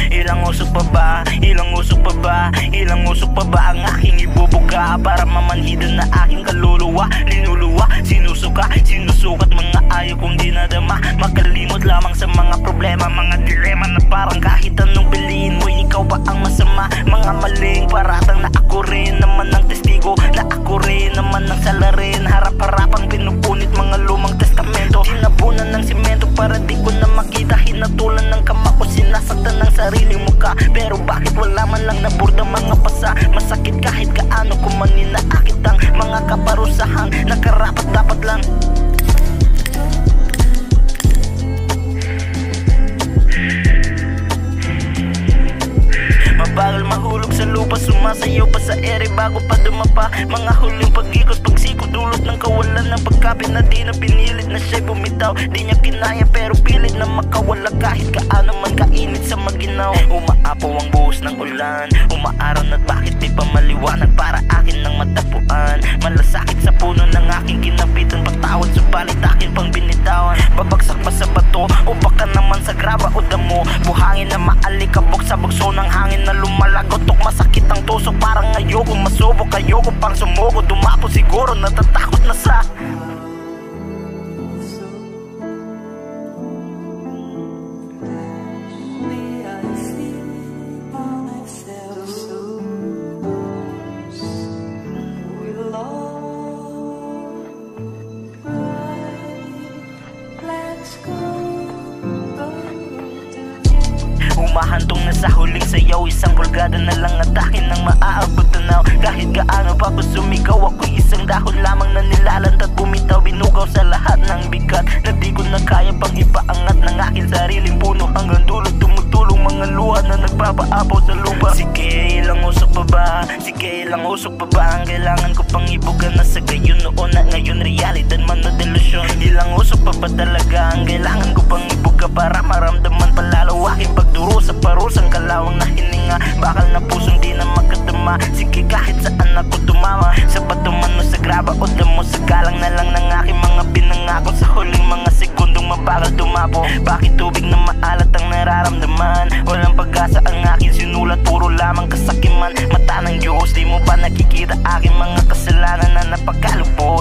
Ilang usok pa ba? Ilang usok pa ba? Ilang usok pa ba ang aking ibubuga para mamanhidan na aking kaluluwa? Linuluwa, sinusuka, sinusukat mga ayaw kong dinadama. Makalimot lamang sa mga problema, mga dilema na parang kahit anong piliin mo, ikaw ba ang masama? Mga maling paratang na ako rin naman ang testigo, na ako rin naman ang salarin. Harap-harapang pinupunit mga lumang testamento, tinabunan ng simento para di ko na makita. Hinatulan ng kamao, sinasaktan ng sariling mukha. Pero bakit wala man lang naburda mga pasa? Masakit kahit kaano kumanin na akit ang mga kaparusahang nakarapat dapat lang. Mabagal mahulog sa lupa, sumasayaw pa sa ere bago pa dumapa. Mga huling pag-ikot, pagsiko, dulot ng kawalan ng pagkapit na di na pinilit na siya'y bumitaw. Di niya kinaya pero pilit na makawala kahit kaano man kainit sa maginaw. Umaapaw ang buhos ng ulan, umaaraw na't bakit di pa maliwanag para akin ng matapuan. Malasakit sa puno ng aking kinapitan, patawad subalit akin pang binitawan. Babagsak pa sa bato o baka naman sa graba o damo, buhangin na maalikabok sa bugso ng hangin na lumalagotok. Masakit ang tusok, parang ayoko masubok, ayoko pang sumuko. Dumapo siguro, natatakot na sa humahantong na sa huling sayaw, isang pulgada na lang at akin nang maaabot tanaw. Kahit gaano pa ko sumigaw, ako'y isang dahon lamang na nilalant at bumitaw. Binugaw sa lahat ng bigat na di ko na kaya pang ipaangat ng aking sariling puno. Hanggang dulo tumutulong mga luha na nagpapaapaw sa lupa. Sige, ilang usok pa ba? Sige, ilang usok pa ba ang kailangan ko pang ibuga na sa gayon noon at ngayon? Realidad man o delusyon? Ilang usok pa ba talaga ang kailangan ko pang ibuga para maramdaman palalo aking pagduro sa parusang kalawang na hininga? Bakal na pusong di na magkatama, sige kahit saan ako tumama. Sa patuman o sa graba o damo, sa galang na lang ng aking mga pinangako. Sa huling mga segundong mabagal tumapo, bakit tubig na maalat ang nararamdaman? Walang pag-asa ang aking sinulat, puro lamang kasakiman. Mata ng Diyos, di mo ba nakikita aking mga kasalanan na napakalupot?